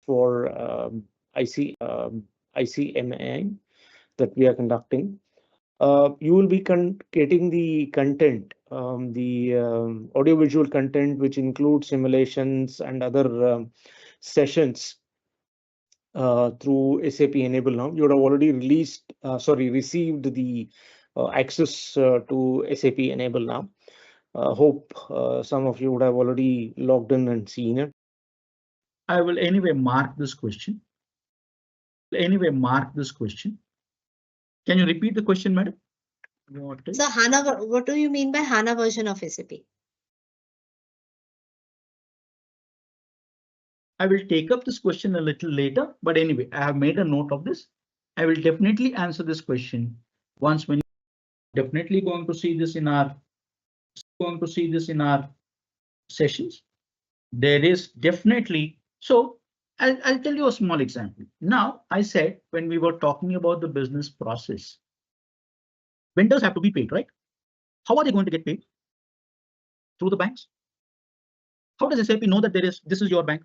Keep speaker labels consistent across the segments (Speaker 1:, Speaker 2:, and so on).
Speaker 1: for ICMA that we are conducting. You will be getting the content, the audiovisual content, which includes simulations and other sessions through SAP Enable Now. You would have already received the access to SAP Enable Now. Hope some of you would have already logged in and seen it.
Speaker 2: I will anyway mark this question. Can you repeat the question, madam?
Speaker 3: So HANA, what do you mean by HANA version of SAP?
Speaker 2: I will take up this question a little later, but anyway, I have made a note of this. I will definitely answer this question once when definitely going to see this in our sessions. There is definitely, so I'll tell you a small example. Now, I said when we were talking about the business process, vendors have to be paid, right? How are they going to get paid? Through the banks. How does SAP know that this is your bank?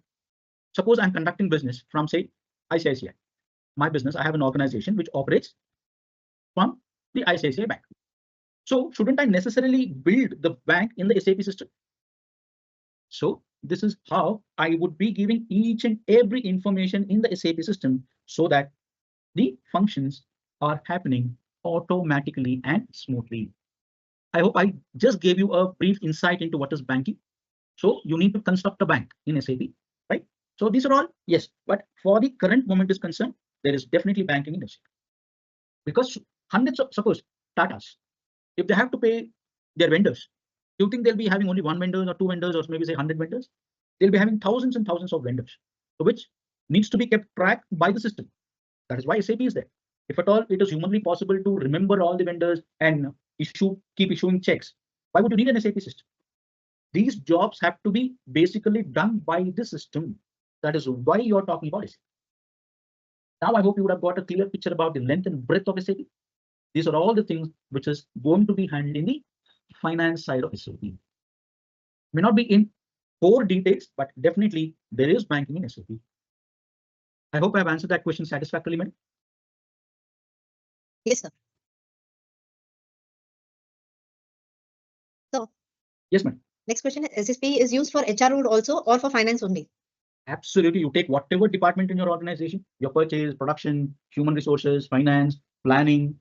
Speaker 2: Suppose I'm conducting business from, say, ICICI. My business, I have an organization which operates from the ICICI bank. So shouldn't I necessarily build the bank in the SAP system? So this is how I would be giving each and every information in the SAP system so that the functions are happening automatically and smoothly. I hope I just gave you a brief insight into what is banking. So you need to construct a bank in SAP, right? So these are all, yes, but for the current moment is concerned, there is definitely banking in SAP. Because hundreds of, suppose Tatas, if they have to pay their vendors, do you think they'll be having only one vendor or two vendors or maybe say 100 vendors? They'll be having thousands and thousands of vendors, which needs to be kept track by the system. That is why SAP is there. If at all it is humanly possible to remember all the vendors and keep issuing checks, why would you need an SAP system? These jobs have to be basically done by the system. That is why you're talking about SAP. Now I hope you would have got a clear picture about the length and breadth of SAP. These are all the things which is going to be handled in the finance side of SAP. May not be in core details, but definitely there is banking in SAP. I hope I have answered that question satisfactorily, madam.
Speaker 3: Yes, sir. So,
Speaker 2: yes, ma'am.
Speaker 3: Next question is SAP is used for HR role also or for finance only?
Speaker 2: Absolutely. You take whatever department in your organization, your purchase, production, human resources, finance, planning,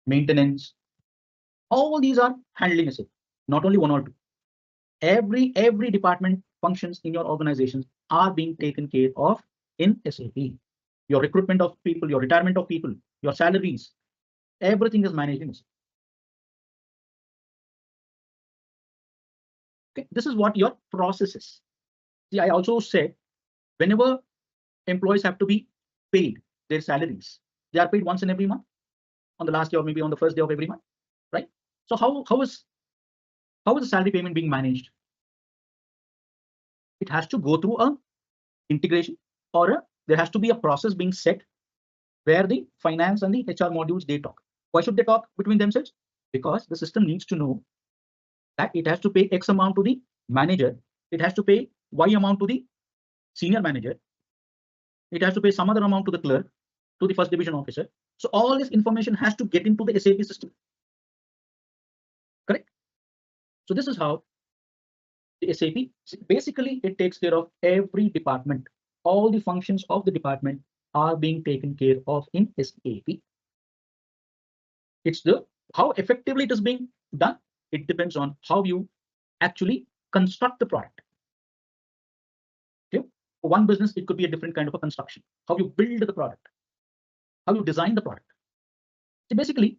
Speaker 2: maintenance, all these are handling SAP, not only one or two. Every department functions in your organizations are being taken care of in SAP. Your recruitment of people, your retirement of people, your salaries, everything is managed in SAP. Okay, this is what your process is. See, I also said whenever employees have to be paid their salaries, they are paid once in every month, on the last day or maybe on the first day of every month, right? So how is the salary payment being managed? It has to go through a integration or there has to be a process being set where the finance and the HR modules they talk. Why should they talk between themselves? Because the system needs to know that it has to pay X amount to the manager, it has to pay Y amount to the senior manager, it has to pay some other amount to the clerk, to the first division officer. So all this information has to get into the SAP system. Correct? So this is how the SAP, basically it takes care of every department. All the functions of the department are being taken care of in SAP. It's how effectively it is being done. It depends on how you actually construct the product. Okay? For one business, it could be a different kind of a construction. How you build the product, how you design the product. So basically,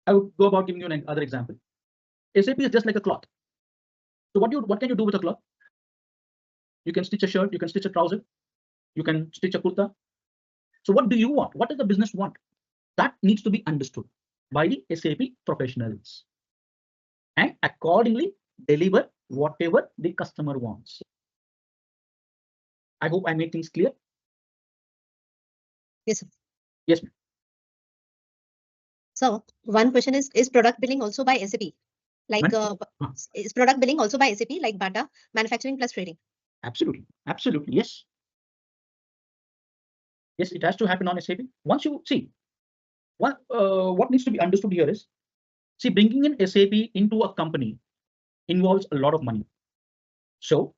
Speaker 2: I would go about giving you another example. SAP is just like a cloth. So what can you do with a cloth? You can stitch a shirt, you can stitch a trouser, you can stitch a kurta. So what do you want? What does the business want? That needs to be understood by the SAP professionals and accordingly deliver whatever the customer wants. I hope I made things clear.
Speaker 3: Yes, sir.
Speaker 2: Yes, ma'am.
Speaker 3: So one question is product billing also by SAP? Like is product billing also by SAP like Bata, manufacturing plus trading?
Speaker 2: Absolutely, absolutely, yes. Yes, it has to happen on SAP. Once you see, what needs to be understood here is, see, bringing in SAP into a company involves a lot of money. So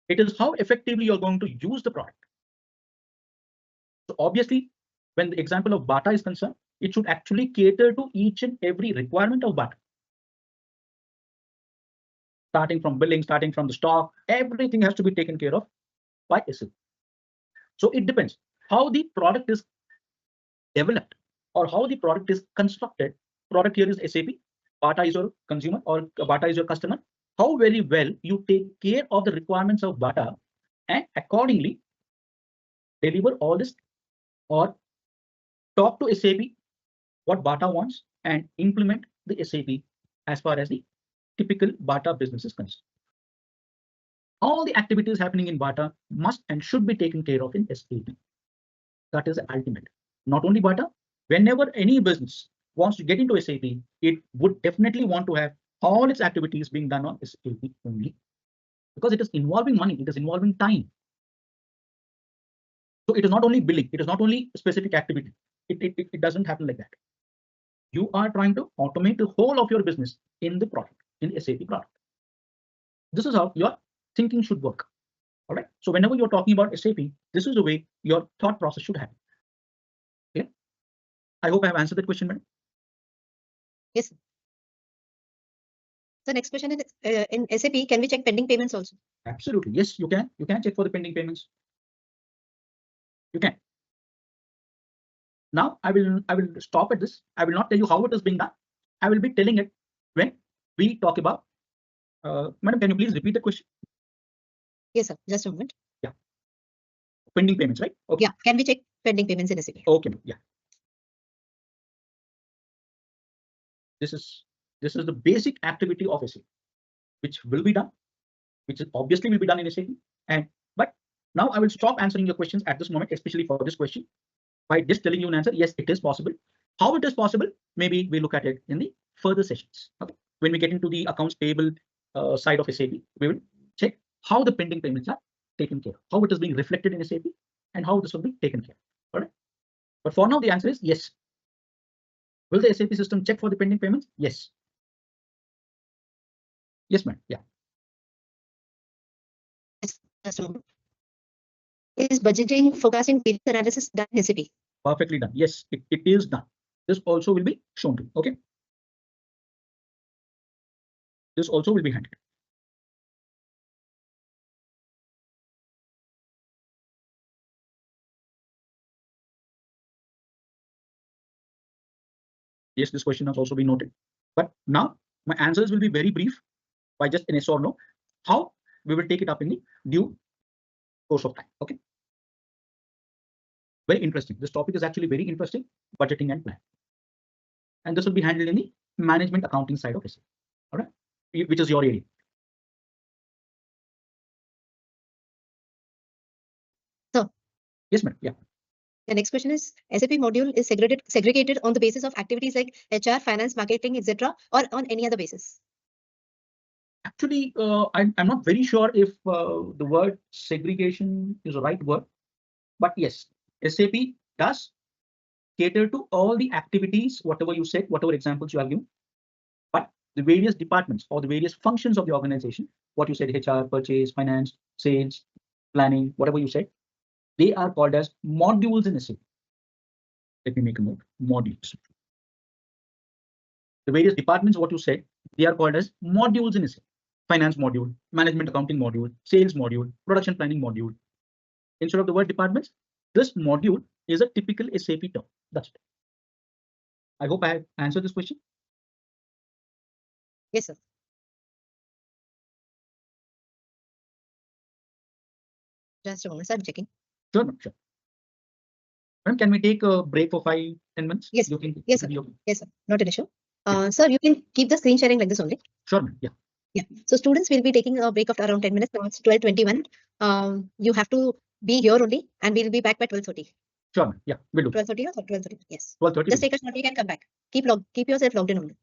Speaker 2: it is how effectively you're going to use the product. So obviously, when the example of Bata is concerned, it should actually cater to each and every requirement of Bata. Starting from billing, starting from the stock, everything has to be taken care of by SAP. So it depends how the product is developed or how the product is constructed. Product here is SAP, Bata is your consumer or Bata is your customer. How very well you take care of the requirements of Bata and accordingly deliver all this or talk to SAP what Bata wants and implement the SAP as far as the typical Bata business is concerned. All the activities happening in Bata must and should be taken care of in SAP. That is the ultimate. Not only Bata, whenever any business wants to get into SAP, it would definitely want to have all its activities being done on SAP only, because it is involving money, it is involving time. So it is not only billing, it is not only a specific activity. It doesn't happen like that. You are trying to automate the whole of your business in the product, in SAP product. This is how your thinking should work. All right. So whenever you're talking about SAP, this is the way your thought process should happen. Okay. I hope I have answered that question, madam.
Speaker 3: Yes. The next question is in SAP, can we check pending payments also?
Speaker 2: Absolutely. Yes, you can. You can check for the pending payments. You can. Now I will stop at this. I will not tell you how it is being done. I will be telling it when we talk about. Madam, can you please repeat the question?
Speaker 3: Yes, sir. Just a moment.
Speaker 2: Yeah. Pending payments, right? Okay.
Speaker 3: Yeah. Can we check pending payments in SAP?
Speaker 2: Okay. Yeah. This is the basic activity of SAP, which will be done, which is obviously will be done in SAP. But now I will stop answering your questions at this moment, especially for this question, by just telling you an answer. Yes, it is possible. How it is possible, maybe we look at it in the further sessions. Okay. When we get into the accounts payable side of SAP, we will check how the pending payments are taken care of, how it is being reflected in SAP, and how this will be taken care of. All right. But for now, the answer is yes. Will the SAP system check for the pending payments? Yes. Yes, ma'am. Yeah.
Speaker 3: Yes, just a moment. Is budgeting, forecasting, business analysis done in SAP?
Speaker 2: Perfectly done. Yes, it is done. This also will be shown to you. Okay. This also will be handled. Yes, this question has also been noted. But now my answers will be very brief by just an yes or no. How we will take it up in the due course of time. Okay. Very interesting. This topic is actually very interesting. Budgeting and plan. And this will be handled in the management accounting side of SAP. All right. Which is your area.
Speaker 3: So.
Speaker 2: Yes, ma'am. Yeah.
Speaker 3: The next question is SAP module is segregated on the basis of activities like HR, finance, marketing, etc., or on any other basis?
Speaker 2: Actually, I'm not very sure if the word segregation is the right word, but yes, SAP does cater to all the activities, whatever you said, whatever examples you have given, but the various departments or the various functions of the organization, what you said, HR, purchase, finance, sales, planning, whatever you said, they are called as modules in SAP. Let me make a note, modules. The various departments, what you said, they are called as modules in SAP. Finance module, management accounting module, sales module, production planning module. Instead of the word departments, this module is a typical SAP term. That's it. I hope I have answered this question.
Speaker 3: Yes, sir. Just a moment, sir. I'm checking.
Speaker 2: Sure, sure. Ma'am, can we take a break for 5-10 minutes?
Speaker 3: Yes.
Speaker 2: You can,
Speaker 3: Yes, sir.
Speaker 2: okay.
Speaker 3: Yes, sir. Not an issue. Sir, you can keep the screen sharing like this only.
Speaker 2: Sure, ma'am. Yeah.
Speaker 3: Yeah. So students will be taking a break of around 10 minutes. Now it's 12:21. You have to be here only, and we'll be back by 12:30.
Speaker 2: Sure, ma'am. Yeah, we'll do.
Speaker 3: 12:30 or 12:30? Yes.
Speaker 2: 12:30.
Speaker 3: Just take a short break and come back. Keep yourself logged in only.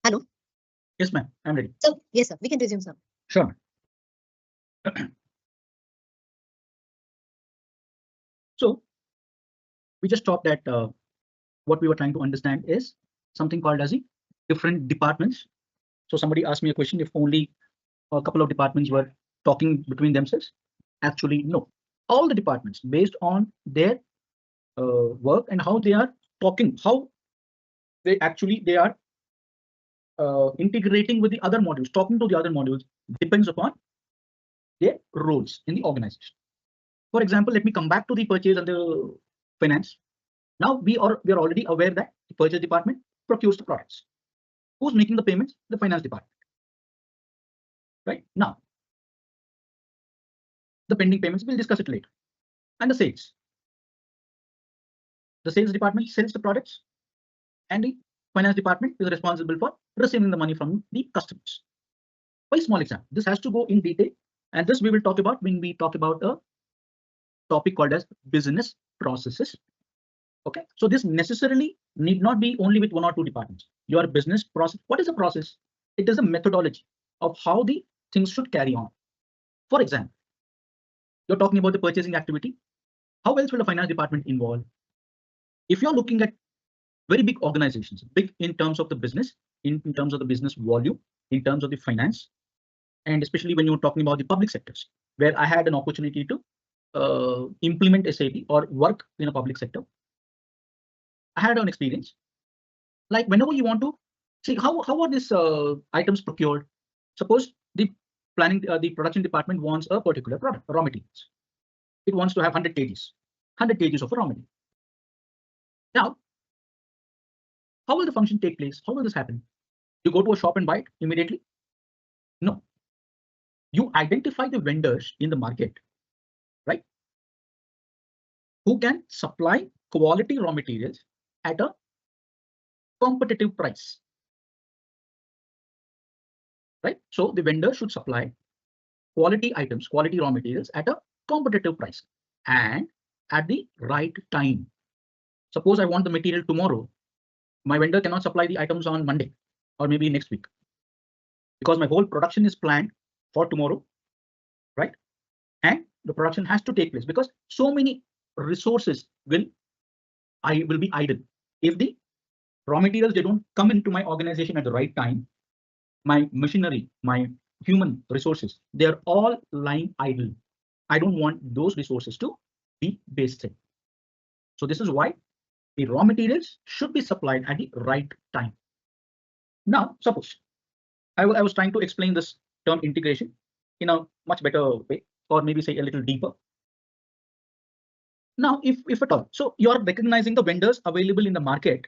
Speaker 3: Hello.
Speaker 2: Yes, ma'am. I'm ready.
Speaker 3: So yes, sir. We can resume, sir.
Speaker 2: Sure. So we just talked that what we were trying to understand is something called as the different departments. So somebody asked me a question if only a couple of departments were talking between themselves. Actually, no. All the departments based on their work and how they are talking, how they are integrating with the other modules, talking to the other modules depends upon their roles in the organization. For example, let me come back to the purchase and the finance. Now we are already aware that the purchase department procures the products. Who's making the payments? The finance department. Right now, the pending payments, we'll discuss it later. And the sales. The sales department sells the products, and the finance department is responsible for receiving the money from the customers. Very small example. This has to go in detail, and this we will talk about when we talk about a topic called as business processes. Okay, so this necessarily need not be only with one or two departments. Your business process, what is a process? It is a methodology of how the things should carry on. For example, you're talking about the purchasing activity. How else will the finance department involve? If you're looking at very big organizations, big in terms of the business, in terms of the business volume, in terms of the finance, and especially when you're talking about the public sectors, where I had an opportunity to implement SAP or work in a public sector. I had an experience. Like whenever you want to see how are these items procured. Suppose the the production department wants a particular product, raw materials. It wants to have 100 kgs of raw material. Now, how will the function take place? How will this happen? You go to a shop and buy it immediately? No. You identify the vendors in the market, right? Who can supply quality raw materials at a competitive price, right? So the vendor should supply quality items, quality raw materials at a competitive price and at the right time. Suppose I want the material tomorrow. My vendor cannot supply the items on Monday or maybe next week because my whole production is planned for tomorrow, right? And the production has to take place because so many resources will be idle. If the raw materials, they don't come into my organization at the right time, my machinery, my human resources, they are all lying idle. I don't want those resources to be wasted. So this is why the raw materials should be supplied at the right time. Now, suppose I was trying to explain this term integration in a much better way, or maybe say a little deeper. Now, if at all, so you're recognizing the vendors available in the market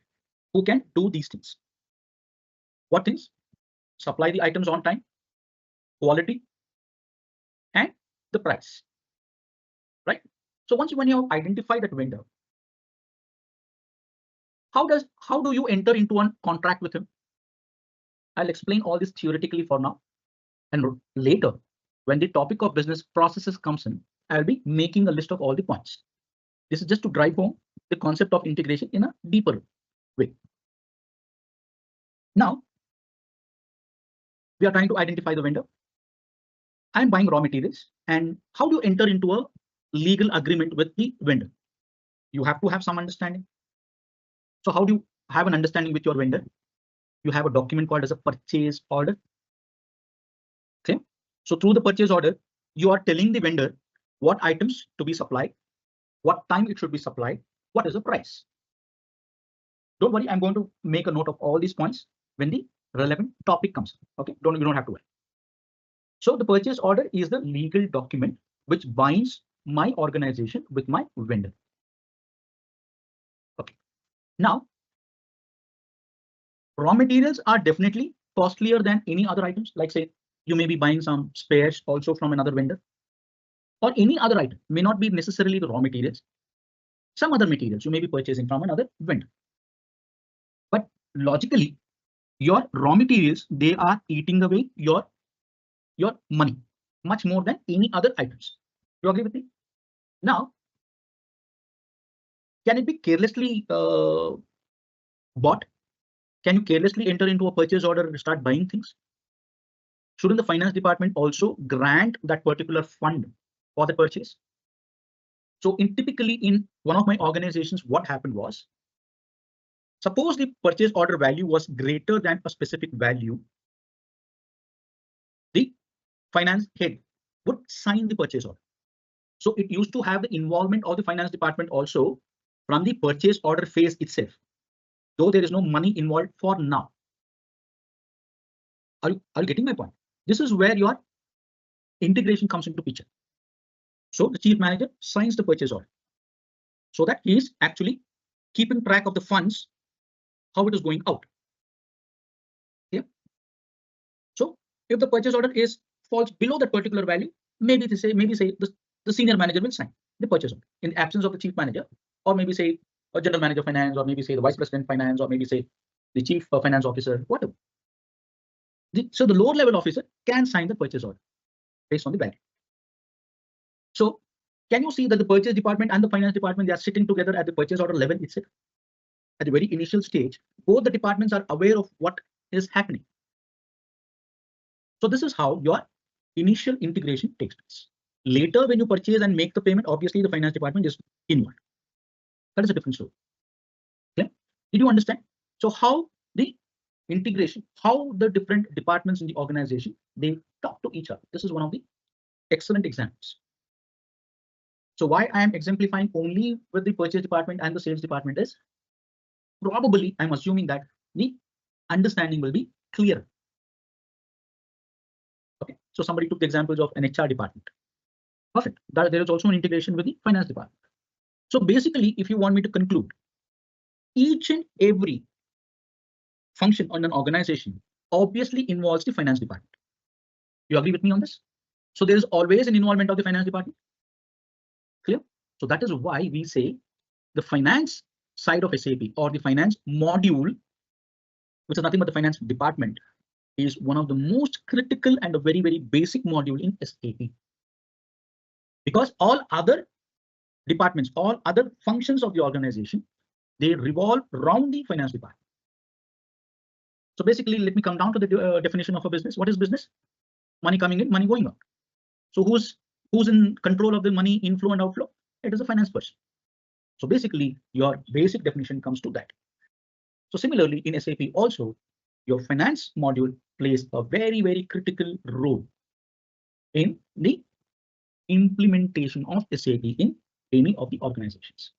Speaker 2: who can do these things. What things? Supply the items on time, quality, and the price, right? So when you have identified that vendor, how do you enter into a contract with him? I'll explain all this theoretically for now, and later when the topic of business processes comes in, I'll be making a list of all the points. This is just to drive home the concept of integration in a deeper way. Now, we are trying to identify the vendor. I'm buying raw materials, and how do you enter into a legal agreement with the vendor? You have to have some understanding. So how do you have an understanding with your vendor? You have a document called as a purchase order. Okay, so through the purchase order, you are telling the vendor what items to be supplied, what time it should be supplied, what is the price. Don't worry, I'm going to make a note of all these points when the relevant topic comes. Okay, you don't have to worry. So the purchase order is the legal document which binds my organization with my vendor. Okay, now raw materials are definitely costlier than any other items. Like say you may be buying some spares also from another vendor, or any other item may not be necessarily the raw materials. Some other materials you may be purchasing from another vendor. But logically, your raw materials, they are eating away your money much more than any other items. You agree with me? Now, can it be carelessly bought? Can you carelessly enter into a purchase order and start buying things? Shouldn't the finance department also grant that particular fund for the purchase? So typically in one of my organizations, what happened was, suppose the purchase order value was greater than a specific value, the finance head would sign the purchase order. So it used to have the involvement of the finance department also from the purchase order phase itself, though there is no money involved for now. Are you getting my point? This is where your integration comes into picture. So the chief manager signs the purchase order so that he is actually keeping track of the funds, how it is going out. Yeah. So if the purchase order falls below that particular value, maybe the senior manager will sign the purchase order in the absence of the chief manager, or maybe say a general manager of finance, or maybe say the vice president of finance, or maybe say the chief finance officer, whatever. So the lower level officer can sign the purchase order based on the value. So can you see that the purchase department and the finance department, they are sitting together at the purchase order level itself? At the very initial stage, both the departments are aware of what is happening. So this is how your initial integration takes place. Later, when you purchase and make the payment, obviously the finance department is involved. That is a different story. Okay? Did you understand? So how the integration, how the different departments in the organization, they talk to each other. This is one of the excellent examples. So why I am exemplifying only with the purchase department and the sales department is probably I'm assuming that the understanding will be clear. Okay, so somebody took the examples of an HR department. Perfect. There is also an integration with the finance department. So basically, if you want me to conclude, each and every function on an organization obviously involves the finance department. You agree with me on this? So there is always an involvement of the finance department. Clear? So that is why we say the finance side of SAP, or the finance module, which is nothing but the finance department, is one of the most critical and a very, very basic module in SAP. Because all other departments, all other functions of the organization, they revolve around the finance department. So basically, let me come down to the definition of a business. What is business? Money coming in, money going out. So who's in control of the money inflow and outflow? It is a finance person. So basically, your basic definition comes to that. So similarly, in SAP also, your finance module plays a very, very critical role in the implementation of SAP in any of the organizations.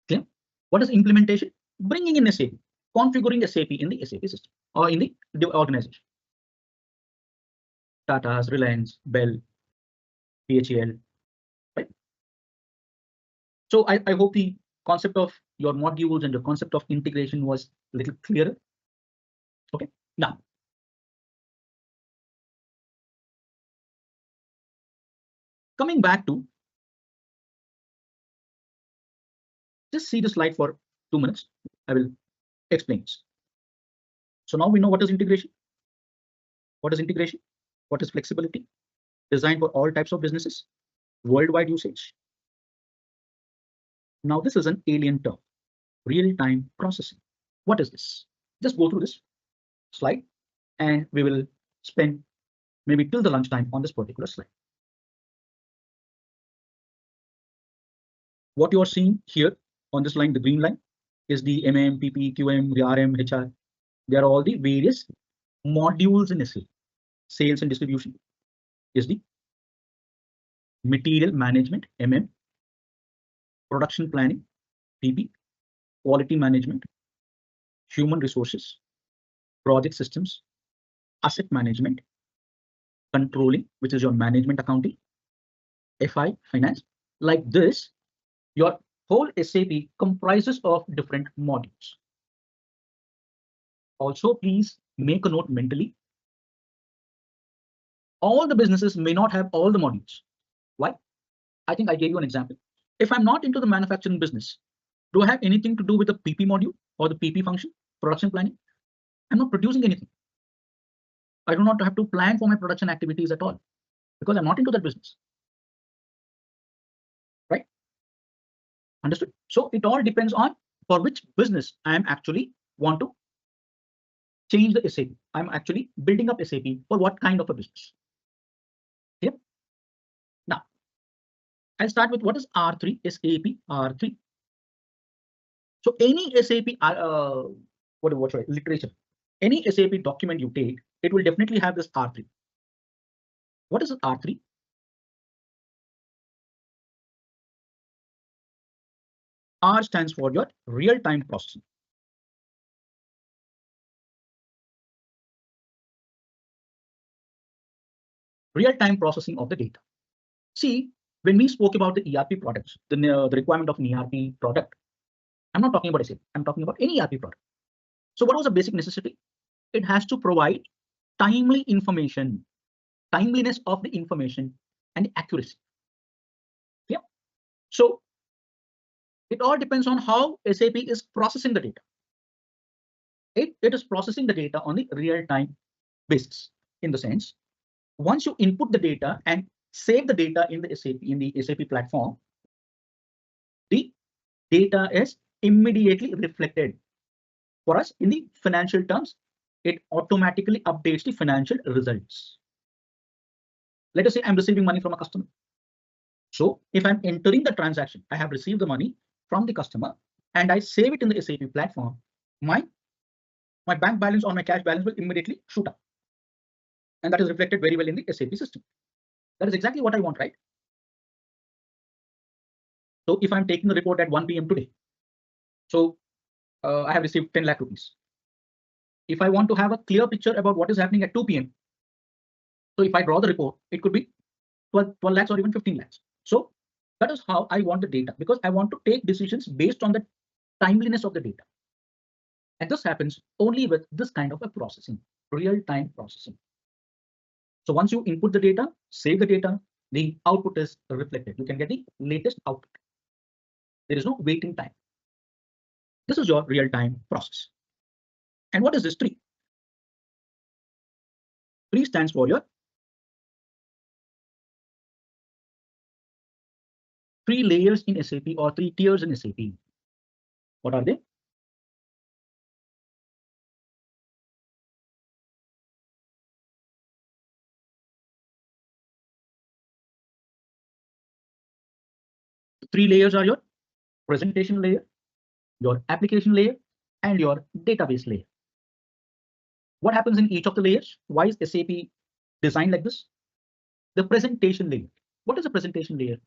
Speaker 2: Clear? What is implementation? Bringing in SAP, configuring SAP in the SAP system or in the organization. Tata's, Reliance, Bell, BHEL, right? So I hope the concept of your modules and the concept of integration was a little clearer. Okay, now coming back to, just see the slide for 2 minutes. I will explain this. So now we know what is integration. What is integration? What is flexibility? Designed for all types of businesses, worldwide usage. Now this is an alien term, real-time processing. What is this? Just go through this slide and we will spend maybe till the lunchtime on this particular slide. What you are seeing here on this line, the green line, is the MM, PP, QM, the RM, HR. They are all the various modules in SAP. Sales and distribution is the material management, MM, production planning, PP, quality management, human resources, project systems, asset management, controlling, which is your management accounting, FI, finance. Like this, your whole SAP comprises of different modules. Also, please make a note mentally. All the businesses may not have all the modules. Why? I think I gave you an example. If I'm not into the manufacturing business, do I have anything to do with the PP module or the PP function, production planning? I'm not producing anything. I do not have to plan for my production activities at all because I'm not into that business. Right? Understood? So it all depends on for which business I am actually want to change the SAP. I'm actually building up SAP for what kind of a business. Yep. Now, I'll start with what is R3, SAP R3. So any SAP, what should I, literature, any SAP document you take, it will definitely have this R3. What is R3? R stands for your real-time processing. Real-time processing of the data. See, when we spoke about the ERP products, the requirement of an ERP product, I'm not talking about SAP, I'm talking about any ERP product. So what was the basic necessity? It has to provide timely information, timeliness of the information and accuracy. Yeah. So it all depends on how SAP is processing the data. It is processing the data on the real-time basis, in the sense, once you input the data and save the data in the SAP platform, the data is immediately reflected. For us, in the financial terms, it automatically updates the financial results. Let us say I'm receiving money from a customer. So if I'm entering the transaction, I have received the money from the customer and I save it in the SAP platform, my bank balance or my cash balance will immediately shoot up. And that is reflected very well in the SAP system. That is exactly what I want, right? So if I'm taking the report at 1 PM today, so I have received 10 lakh rupees. If I want to have a clear picture about what is happening at 2 PM, so if I draw the report, it could be 12 lakhs or even 15 lakhs. So that is how I want the data, because I want to take decisions based on the timeliness of the data. And this happens only with this kind of a processing, real-time processing. So once you input the data, save the data, the output is reflected. You can get the latest output. There is no waiting time. This is your real-time process. And what is this tree? Tree stands for your 3 layers in SAP or 3 tiers in SAP. What are they? The 3 layers are your presentation layer, your application layer, and your database layer. What happens in each of the layers? Why is SAP designed like this? The presentation layer. What is a presentation layer?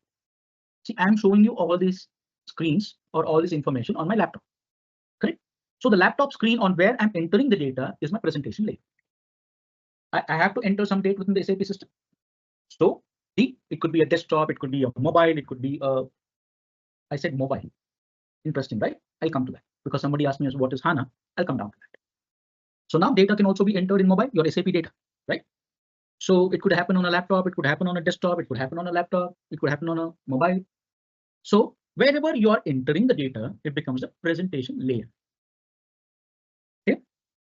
Speaker 2: See, I'm showing you all these screens or all this information on my laptop, correct? So the laptop screen on where I'm entering the data is my presentation layer. I have to enter some data within the SAP system. So it could be a desktop, it could be a mobile, it could be a, I said mobile. Interesting, right? I'll come to that because somebody asked me what is HANA. I'll come down to that. So now data can also be entered in mobile, your SAP data, right? So it could happen on a laptop, it could happen on a desktop, it could happen on a laptop, it could happen on a mobile. So wherever you are entering the data, it becomes a presentation layer. Okay.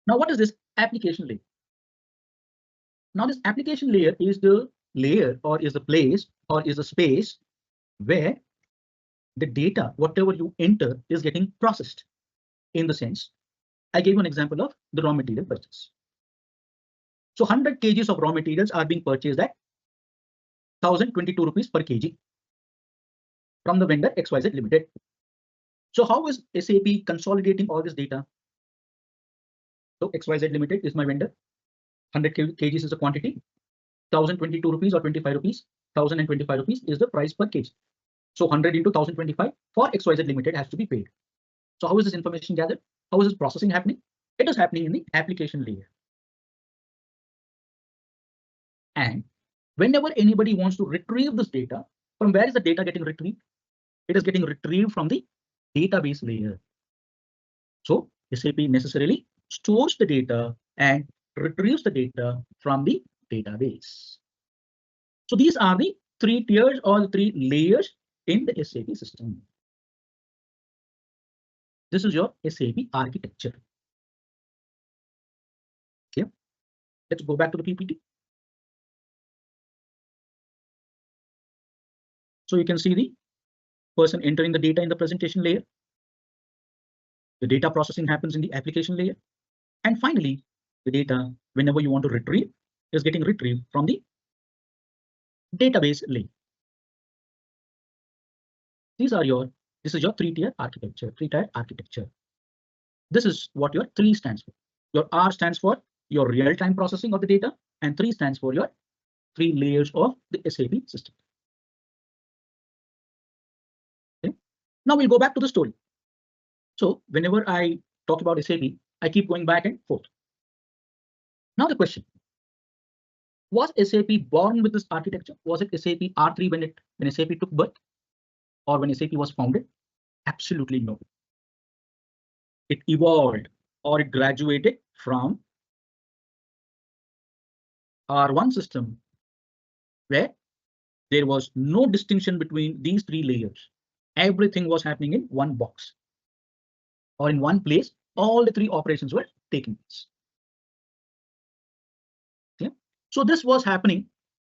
Speaker 2: Now what is this application layer? Now this application layer is the layer or is the place or is the space where the data, whatever you enter, is getting processed. In the sense, I gave an example of the raw material purchase. So 100 kgs of raw materials are being purchased at 1022 rupees per kg from the vendor XYZ Limited. So how is SAP consolidating all this data? So XYZ Limited is my vendor. 100 kgs is the quantity. 1022 rupees or 25 rupees. 1025 rupees is the price per kg. So 100 into 1025 for XYZ Limited has to be paid. So how is this information gathered? How is this processing happening? It is happening in the application layer. And whenever anybody wants to retrieve this data, from where is the data getting retrieved? It is getting retrieved from the database layer. So SAP necessarily stores the data and retrieves the data from the database. So these are the 3 tiers or the 3 layers in the SAP system. This is your SAP architecture. Okay, let's go back to the PPT. So you can see the person entering the data in the presentation layer. The data processing happens in the application layer. And finally, the data, whenever you want to retrieve, is getting retrieved from the database layer. This is your three-tier architecture. This is what your 3 stands for. Your R stands for your real-time processing of the data, and 3 stands for your 3 layers of the SAP system. Okay. Now we'll go back to the story. So whenever I talk about SAP, I keep going back and forth. Now the question, was SAP born with this architecture? Was it SAP R3 when SAP took birth, or when SAP was founded? Absolutely no. It evolved, or it graduated from R1 system, where there was no distinction between these 3 layers. Everything was happening in one box, or in one place. All the 3 operations were taking place. Yeah. So this was happening,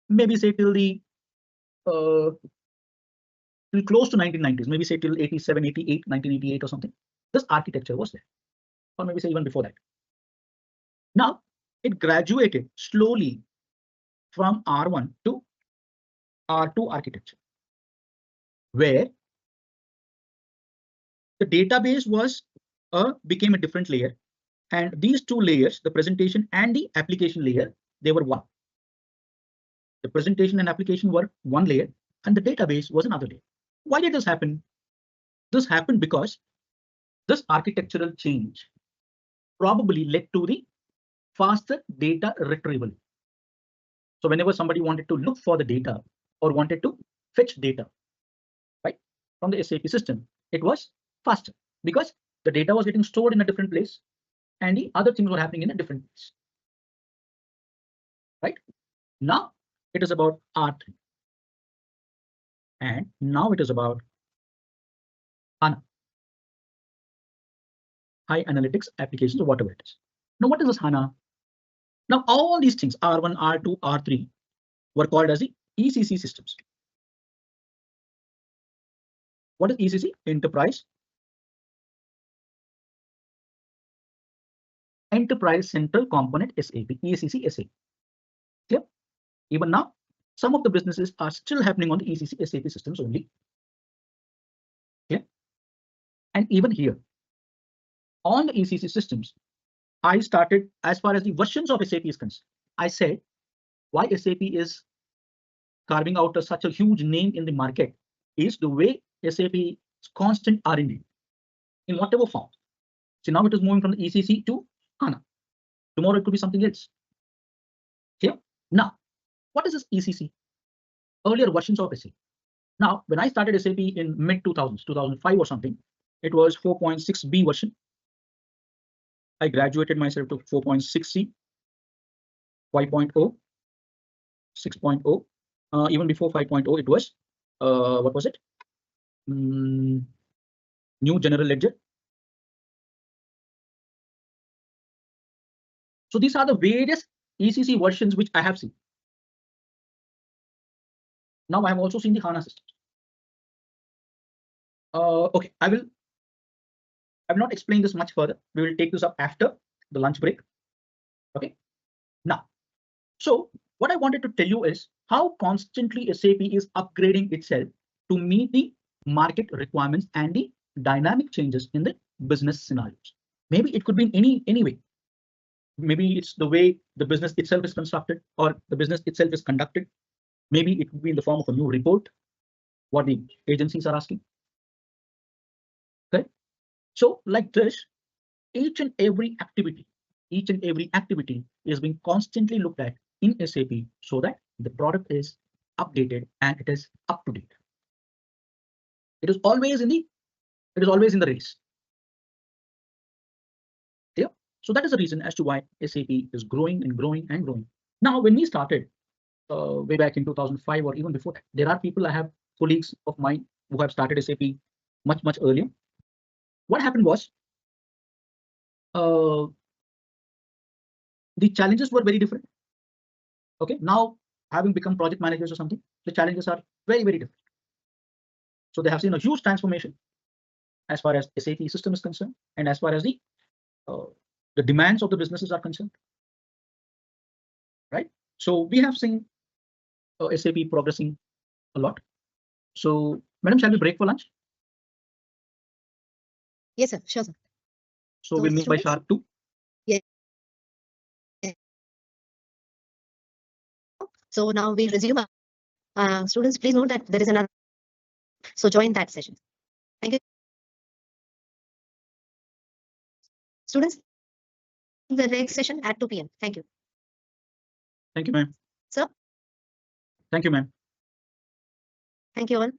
Speaker 2: maybe say till the till close to 1990s, maybe say till 87, 88, 1988 or something. This architecture was there, or maybe say even before that. Now it graduated slowly from R1 to R2 architecture, where the database was became a different layer, and these 2 layers, the presentation and the application layer, they were one. The presentation and application were one layer, and the database was another layer. Why did this happen? This happened because this architectural change probably led to the faster data retrieval. So whenever somebody wanted to look for the data or wanted to fetch data, right, from the SAP system, it was faster because the data was getting stored in a different place and the other things were happening in a different place. Right? Now it is about R3. And now it is about HANA, high analytics applications, or whatever it is. Now, what is this HANA? Now, all these things, R1, R2, R3, were called as the ECC systems. What is ECC? Enterprise Central Component SAP, ECC SA. Clear? Even now, some of the businesses are still happening on the ECC SAP systems only. Clear? And even here, on the ECC systems, I started as far as the versions of SAP is concerned. I said why SAP is carving out such a huge name in the market is the way SAP is constant R&D in whatever form. So now it is moving from the ECC to HANA. Tomorrow it could be something else. Here. Now, what is this ECC? Earlier versions of SAP. Now, when I started SAP in mid 2000s, 2005 or something, it was 4.6B version. I graduated myself to 4.6C, 5.0, 6.0. Even before 5.0, it was what was it? New General Ledger. So these are the various ECC versions which I have seen. Now I have also seen the HANA system. Okay, I will not explain this much further. We will take this up after the lunch break. Okay. Now, so what I wanted to tell you is how constantly SAP is upgrading itself to meet the market requirements and the dynamic changes in the business scenarios. Maybe it could be in any way. Maybe it's the way the business itself is constructed or the business itself is conducted. Maybe it could be in the form of a new report, what the agencies are asking. Okay. So like this, each and every activity is being constantly looked at in SAP so that the product is updated and it is up to date. It is always in the race. Yeah. So that is the reason as to why SAP is growing and growing and growing. Now, when we started way back in 2005 or even before that, there are people, I have colleagues of mine who have started SAP much earlier. What happened was the challenges were very different. Okay, now having become project managers or something, the challenges are very different. So they have seen a huge transformation. as far as SAP system is concerned, and as far as the demands of the businesses are concerned. Right. So we have seen SAP progressing a lot. So, madam, shall we break for lunch?
Speaker 3: Yes, sir. Sure, sir.
Speaker 2: So
Speaker 3: So
Speaker 2: we'll move by
Speaker 3: students-
Speaker 2: sharp 2.
Speaker 3: So now we resume. Students, please note that there is another. So join that session. Thank you. Students, the next session at 2 p.m. Thank you.
Speaker 2: Thank you, ma'am.
Speaker 3: Sir.
Speaker 2: Thank you, ma'am.
Speaker 3: Thank you all.